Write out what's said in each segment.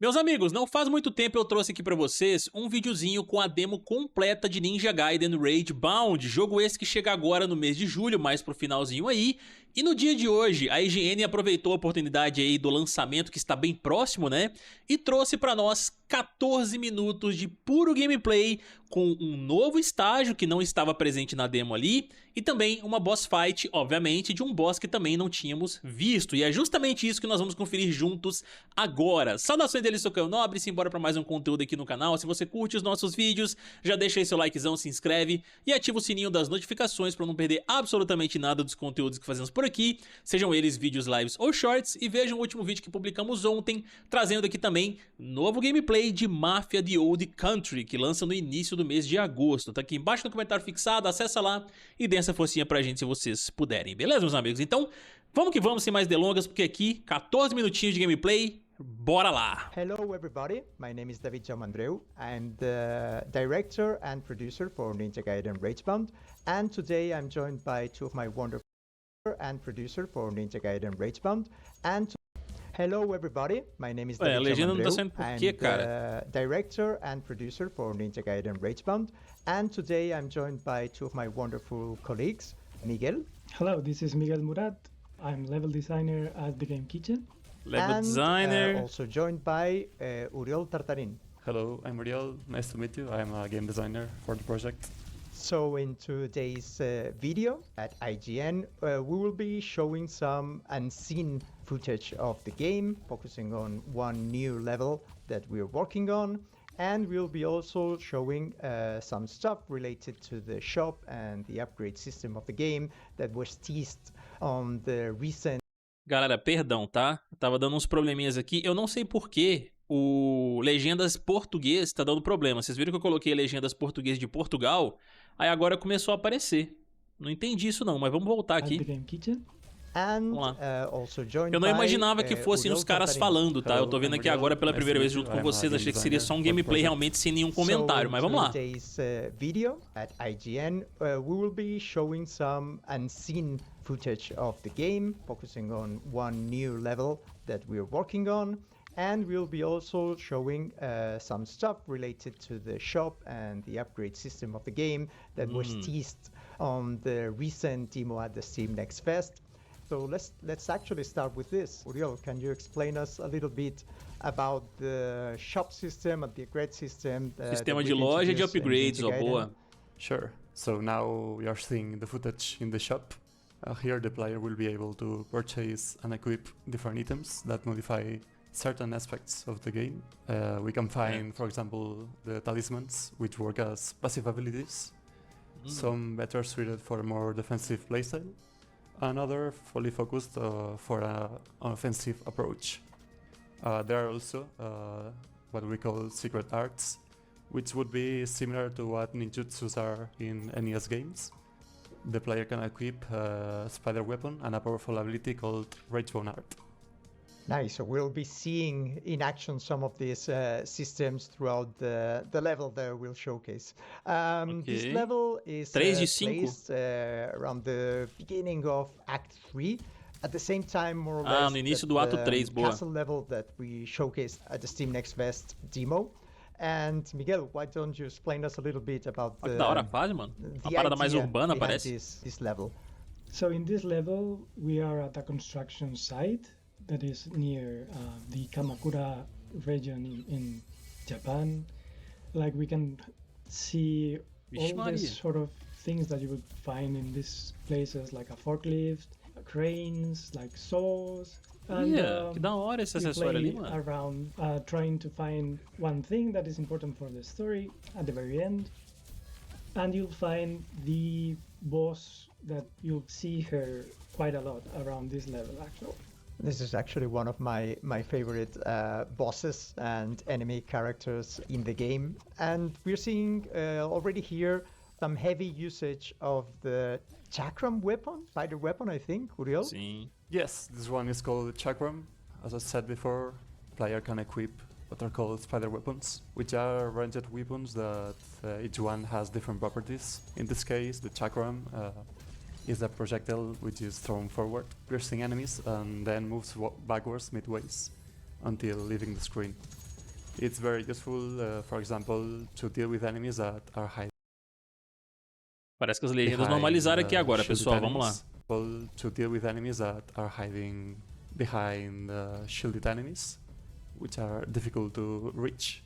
Meus amigos, não faz muito tempo eu trouxe aqui pra vocês um videozinho com a demo completa de Ninja Gaiden Ragebound, jogo esse que chega agora no mês de julho, mais pro finalzinho aí. E no dia de hoje, a IGN aproveitou a oportunidade aí do lançamento, que está bem próximo, né? E trouxe pra nós 14 minutos de puro gameplay, com um novo estágio que não estava presente na demo ali, e também uma boss fight, obviamente, de um boss que também não tínhamos visto. E é justamente isso que nós vamos conferir juntos agora. Saudações deles, sou Caio Nobre, simbora para mais um conteúdo aqui no canal. Se você curte os nossos vídeos, já deixa aí seu likezão, se inscreve e ativa o sininho das notificações para não perder absolutamente nada dos conteúdos que fazemos por aqui, sejam eles vídeos, lives ou shorts. E vejam o último vídeo que publicamos ontem, trazendo aqui também novo gameplay de Mafia The Old Country, que lança no início do mês de agosto. Tá aqui embaixo no comentário fixado, acessa lá e dê essa forcinha pra gente se vocês puderem, beleza, meus amigos? Então, vamos que vamos, sem mais delongas, porque aqui, 14 minutinhos de gameplay, bora lá! Hello everybody, my name is David Andreu. I'm the director and producer for Ninja Gaiden Ragebound, and today I'm joined by two of my wonderful and producer for Ninja Gaiden Ragebound, and hello everybody, my name is David Andreu. I'm the director and producer for Ninja Gaiden Ragebound, and today I'm joined by two of my wonderful colleagues, Miguel. Hello, this is Miguel Murat. I'm level designer at the Game Kitchen. Level designer. Also joined by Uriol Tartarin. Hello, I'm Uriol. Nice to meet you. I'm a game designer for the project. So in today's video at IGN, we will be showing some unseen footage of the game, focusing on one new level that we're working on, and we'll be also showing some stuff related to the shop and the upgrade system of the game that was teased on the recent. Galera, perdão, tá? Tava dando uns probleminhas aqui. Eu não sei porquê o Legendas Português tá dando problema. Vocês viram que eu coloquei Legendas Português de Portugal? Aí agora começou a aparecer. Não entendi isso não, mas vamos voltar aqui. Vamos lá. Eu não imaginava que fossem os caras falando, tá? Eu tô vendo aqui agora pela primeira vez junto com vocês. Achei que seria só um gameplay realmente sem nenhum comentário, mas vamos lá. Video at IGN, we will be showing some unseen footage of the game, focusing on one new level that we're working on, and we'll be also showing some stuff related to the shop and the upgrade system of the game that was teased on the recent demo at the Steam Next Fest. So let's actually start with this. Uriol, can you explain us a little bit about the shop system and the upgrade system? Sistema de loja de upgrades, ó, boa. Sure. So now we are seeing the footage in the shop. Here the player will be able to purchase and equip different items that modify certain aspects of the game. We can find, for example, the talismans, which work as passive abilities. Some better suited for a more defensive playstyle. Another fully focused for an offensive approach. There are also what we call secret arts, which would be similar to what ninjutsus are in NES games. The player can equip a spider weapon and a powerful ability called Ragebone Art. Nice, so we'll be seeing in action some of these systems throughout the level that we'll showcase. This level is placed around the beginning of Act 3, at the same time more or less no início do ato 3, boa. Castle level that we showcased at the Steam Next Fest demo. And Miguel, why don't you explain us a little bit about the, da hora a fase, mano. Uma parada mais urbana, parece. This level. So in this level, we are at a construction site that is near the Kamakura region in Japan. Like we can see all these sort of things that you would find in these places, like a forklift, cranes, like saws. And, que da hora esse acessório ali, mano. Around trying to find one thing that is important for the story at the very end. And you'll find the boss that you'll see her quite a lot around this level, actually. This is actually one of my favorite bosses and enemy characters in the game. And we're seeing already here some heavy usage of the chakram weapon, spider weapon, I think, Uriol? Sim. Yes, this one is called chakram. As I said before, player can equip what are called spider weapons, which are ranged weapons that each one has different properties. In this case, the chakram is a projectile which is thrown forward, piercing enemies, and then moves backwards midways until leaving the screen. It's very useful, for example, to deal with enemies that are hiding. Parece que as legendas normalizaram aqui agora, pessoal. Vamos lá. To deal with enemies that are hiding behind shielded enemies, which are difficult to reach.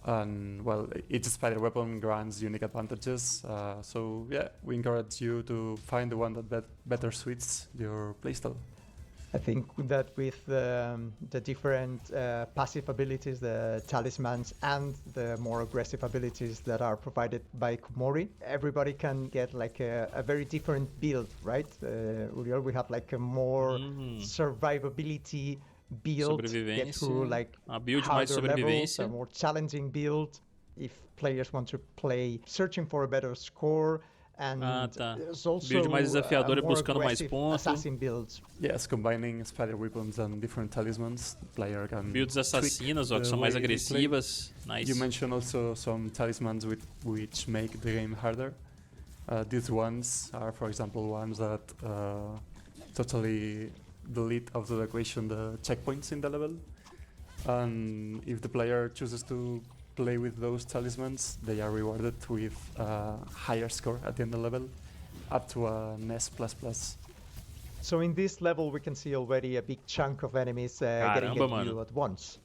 And well, each spider weapon grants unique advantages. So yeah, we encourage you to find the one that better suits your playstyle. I think that with the different passive abilities, the talismans, and the more aggressive abilities that are provided by Kumori, everybody can get like a very different build, right? Uriel, we have like a more survivability build, get through like a build mais harder levels, sobrevivência. a more challenging build. If players want to play searching for a better score, and there's also build mais desafiadora more buscando mais aggressive pontos. assassin builds. Yes, combining spider weapons and different talismans, the player can Builds assassinas, ó, que são mais agressivas. Nice. You mentioned also some talismans which make the game harder. These ones are, for example, ones that totally delete out of the equation the checkpoints in the level. And if the player chooses to play with those talismans, they are rewarded with a higher score at the end of the level, up to an S++. So in this level we can see already a big chunk of enemies getting at you at once.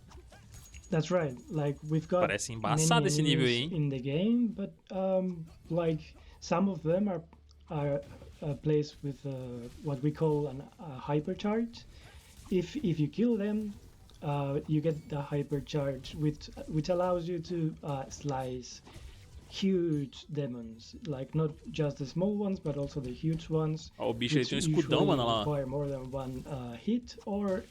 That's right. Like we've got Parece embaçado esse nível aí, hein? in the game, but like some of them are placed with what we call a hypercharge. If you kill them, you get the hypercharge, which allows you to slice huge demons, like not just the small ones, but also the huge ones. Ó, o bicho aí tem um escudão, mano, lá. Require more than one hit, or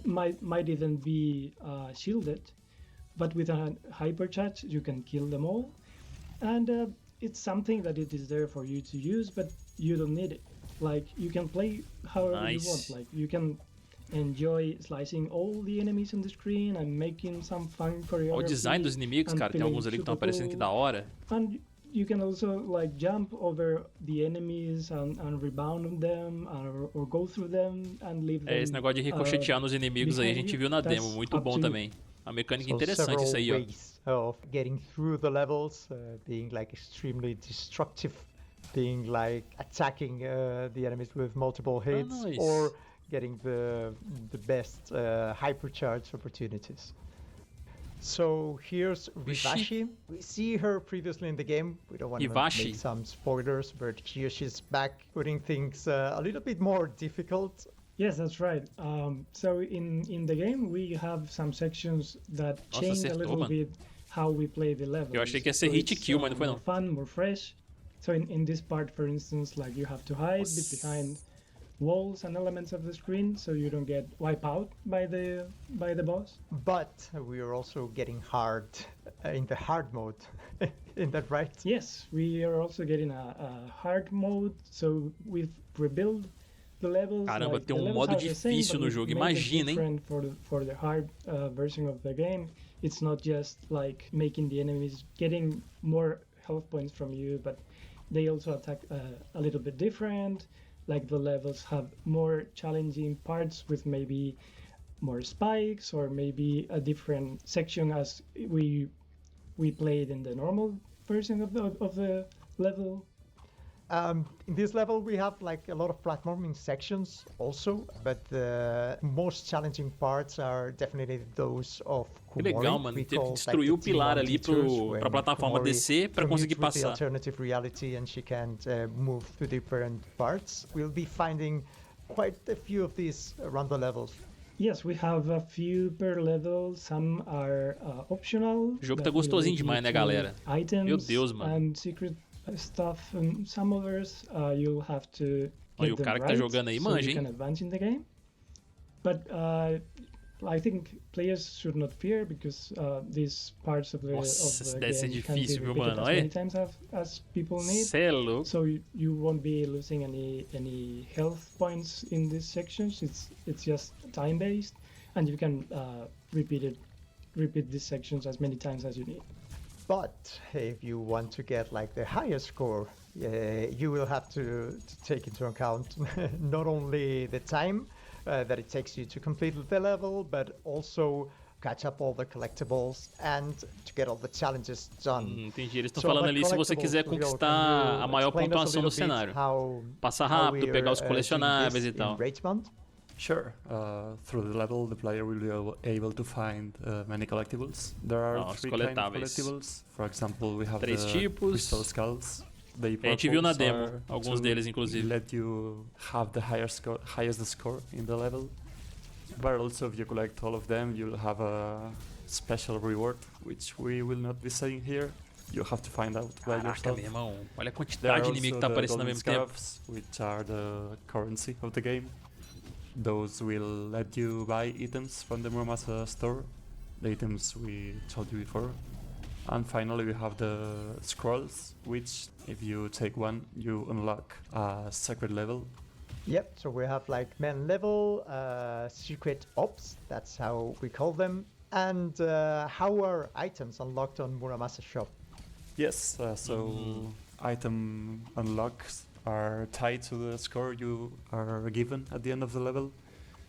might even be shielded. But with a hypercharge, you can kill them all, and it's something that it is there for you to use, but you don't need it. Like you can play however you want. Like you can enjoy slicing all the enemies on the screen and making some fun choreography. Olha o design dos inimigos, cara. Tem alguns ali que estão aparecendo que da hora. And you can also like jump over the enemies and rebound on them, or go through them and leave them. Esse negócio de ricochetear nos inimigos aí a gente viu na demo, muito bom também. A mecânica interessante isso aí, ó. Ways of getting through the levels, being like extremely destructive, being like attacking the enemies with multiple hits, or getting the best hypercharge opportunities. So here's Rivashi. We see her previously in the game. We don't want to make some spoilers, but here she's back, putting things a little bit more difficult. Yes, that's right. So in the game we have some sections that change a little bit how we play the level. Eu achei que ia ser hit kill, mas não foi não. More fun, more fresh. So in this part, for instance, like you have to hide behind walls and elements of the screen, so you don't get wiped out by the boss. But we are also getting hard in the hard mode. Isn't that right? Yes, we are also getting a hard mode. So we've rebuilt the levels. Caramba, like, tem modo difícil no jogo. Imagina, hein? For the hard version of the game, it's not just like making the enemies getting more health points from you, but they also attack a little bit different. Like the levels have more challenging parts with maybe more spikes, or maybe a different section as we played in the normal version of the level. In this level we have like a lot of platforming sections also, but the most challenging parts are definitely those of Kumori. Que legal, mano. Teve que destruir o pilar ali pra plataforma descer pra conseguir passar. The alternative reality, and she can't move to different parts. We'll be finding quite a few of these around the levels. Yes, we have a few per level. Some are optional. O jogo tá gostosinho demais, né, galera? Items. Meu Deus, mano. And secret stuff, and some others you'll have to get Olha, o cara que tá jogando aí manja, hein? So you can advance in the game. But I think players should not fear, because these parts of the Nossa, game deve ser can be difícil, viu, repeated mano? as many times as people need. Cê é louco. So you won't be losing any health points in these sections. It's just time based, and you can repeat these sections as many times as you need. But if you want to get like the highest score, you will have to take into account not only the time that it takes you to complete the level, but also catch up all the collectibles and to get all the challenges done. Entendi. Eles estão So falando about ali se você collectibles, quiser Miguel, conquistar can a you maior explain us a pontuação no little bit cenário. how Passar rápido, pegar os we're, colecionáveis e doing this tal. in Ragebound? Sure. Through the level, the player will be able to find many collectibles. There are Os three kinds of coletáveis. collectibles. For example, we have Três the tipos. crystal skulls. The A gente viu na purples demo, are alguns to deles inclusive. let you have the highest score in the level. But also, if you collect all of them, you'll have a special reward, which we will not be saying here. You have to find out by Caraca, yourself. meu irmão. Olha a There quantidade are de inimigo also que tá the aparecendo ao golden mesmo tempo. scarabs, which are the currency of the game. Those will let you buy items from the Muramasa store, the items we told you before. And finally, we have the scrolls, which if you take one, you unlock a secret level. Yep, so we have like main level, secret ops, that's how we call them. And how are items unlocked on Muramasa shop? Yes, so item unlocks are tied to the score you are given at the end of the level.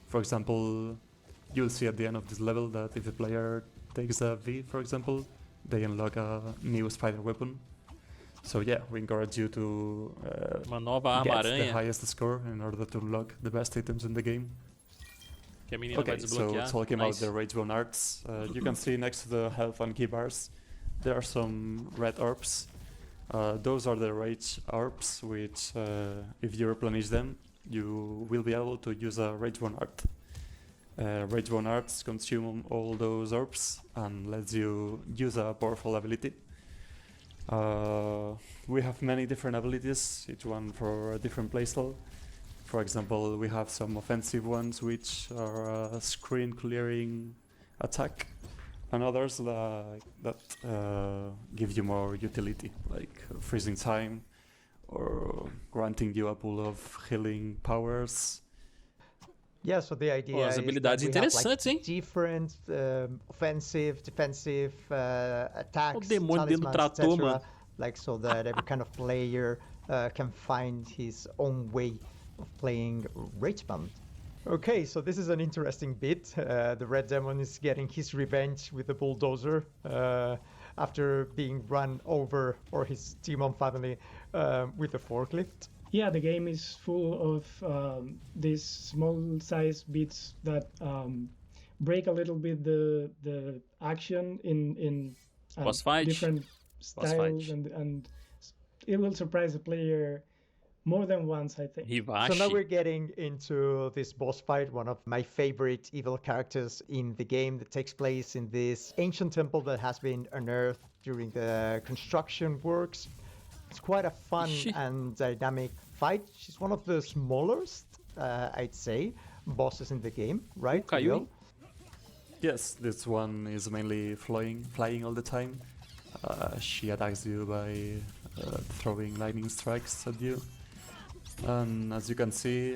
For example, you'll see at the end of this level that if the player takes a V, for example, they unlock a new spider weapon. So yeah, we encourage you to Uma nova arma get the aranha highest score in order to unlock the best items in the game. que a menina vai Okay, so desbloquear. talking about Nice. the Ragebone arts, you can see next to the health and key bars, there are some red orbs. Those are the rage orbs, which if you replenish them, you will be able to use a Ragebone art. Ragebone arts consume all those orbs and lets you use a powerful ability. We have many different abilities, each one for a different playstyle. For example, we have some offensive ones which are a screen clearing attack, and others that give you more utility, like freezing time or granting you a pool of healing powers. Yeah, so the idea Pô, as is that habilidades we have, like, interessantes, hein? different offensive, defensive attacks, demônio dentro do talismans, trator, etc. mano. Like, so that every kind of player can find his own way of playing Ragebound. Okay, so this is an interesting bit. The Red Demon is getting his revenge with the bulldozer after being run over, or his demon family, with a forklift. Yeah, the game is full of these small-sized bits that break a little bit the action in Boss fight. different Boss styles, fight. and it will surprise the player more than once, I think. Hibashi. So now we're getting into this boss fight, one of my favorite evil characters in the game, that takes place in this ancient temple that has been unearthed during the construction works. It's quite a fun and dynamic fight. She's one of the smallest, I'd say, bosses in the game, right? Caiu, Miguel? hein? Yes, this one is mainly flying all the time. She attacks you by throwing lightning strikes at you. And as you can see,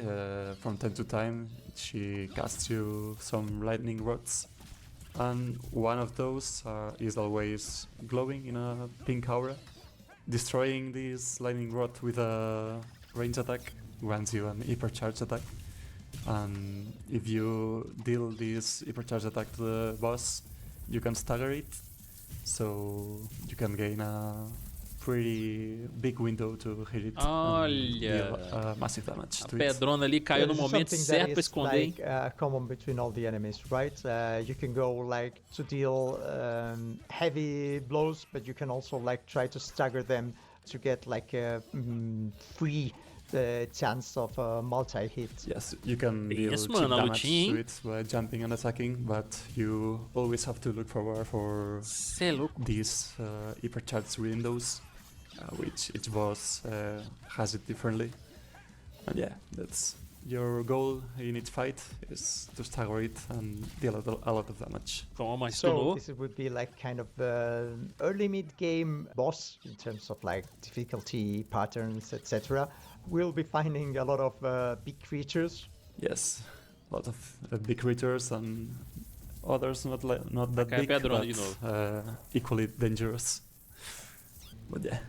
from time to time, she casts you some lightning rods. And one of those is always glowing in a pink aura. Destroying this lightning rod with a range attack grants you an hypercharge attack. And if you deal this hypercharge attack to the boss, you can stagger it. So you can gain a pretty big window to hit it and deal massive damage A to it. pedrona ali caiu no This is momento something certo that pra is, esconder, hein? like, common between all the enemies, right? You can go like to deal heavy blows, but you can also like try to stagger them to get like a free chance of a multi-hit. Yes, you can deal Yes, cheap mano, a damage lutinha, to hein? it by jumping and attacking, but you always have to look forward for Cê é louco. these hypercharged windows, which each boss has it differently. And yeah, that's your goal in each fight, is to stagger it and deal a lot of damage. Toma, So stunou. this would be like kind of the early mid-game boss in terms of like difficulty patterns, etc. We'll be finding a lot of big creatures. Yes, a lot of big creatures and others not that Cai a big, pedrona but de novo. equally dangerous. But yeah,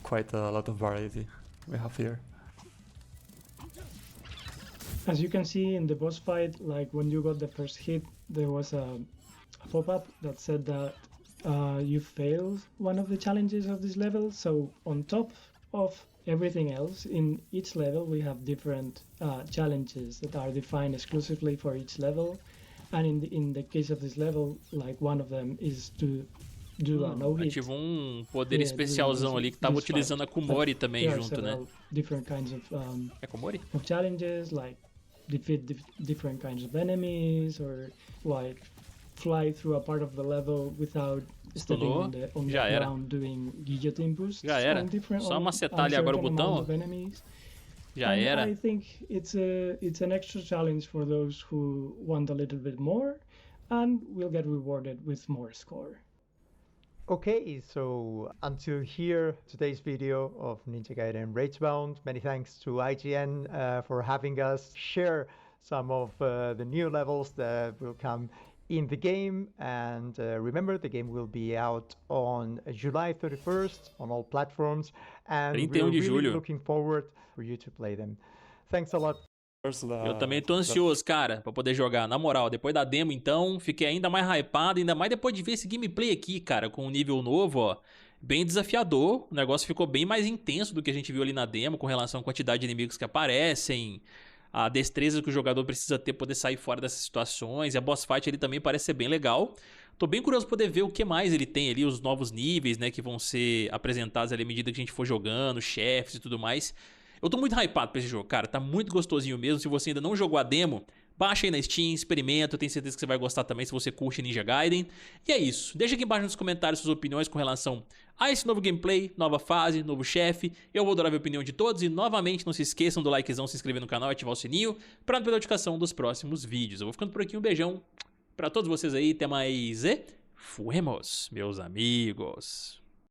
quite a lot of variety we have here. As you can see in the boss fight, like when you got the first hit, there was a a pop-up that said that you failed one of the challenges of this level. So on top of everything else, in each level we have different challenges that are defined exclusively for each level. And in the case of this level, like one of them is to do a no-hit. Ativou poder especialzão ali que tava utilizando a Kumori também junto, né? Different kinds of Kumori? Of challenges, like defeat different kinds of enemies, or like fly through a part of the level without stepping on the ground doing guillotine boosts. Já era. Só macetar ali agora o botão. Já era. I think it's an extra challenge for those who want a little bit more, and will get rewarded with more score. Okay, so until here, today's video of Ninja Gaiden Ragebound. Many thanks to IGN for having us share some of the new levels that will come in the game. And remember, the game will be out on July 31st on all platforms. And we're really looking forward for you to play them. Thanks a lot. Eu também tô ansioso, cara, pra poder jogar. Na moral, depois da demo, então, fiquei ainda mais hypado, ainda mais depois de ver esse gameplay aqui, cara, com um nível novo, ó. Bem desafiador, o negócio ficou bem mais intenso do que a gente viu ali na demo, com relação à quantidade de inimigos que aparecem, a destreza que o jogador precisa ter pra poder sair fora dessas situações, e a boss fight ali também parece ser bem legal. Tô bem curioso pra poder ver o que mais ele tem ali, os novos níveis, né, que vão ser apresentados ali à medida que a gente for jogando, chefes e tudo mais. Eu tô muito hypado pra esse jogo, cara, tá muito gostosinho mesmo. Se você ainda não jogou a demo, baixa aí na Steam, experimenta, eu tenho certeza que você vai gostar também se você curte Ninja Gaiden. E é isso, deixa aqui embaixo nos comentários suas opiniões com relação a esse novo gameplay, nova fase, novo chefe. Eu vou adorar ver a opinião de todos e novamente não se esqueçam do likezão, se inscrever no canal e ativar o sininho pra não perder a notificação dos próximos vídeos. Eu vou ficando por aqui, um beijão pra todos vocês aí, até mais e fuemos, meus amigos.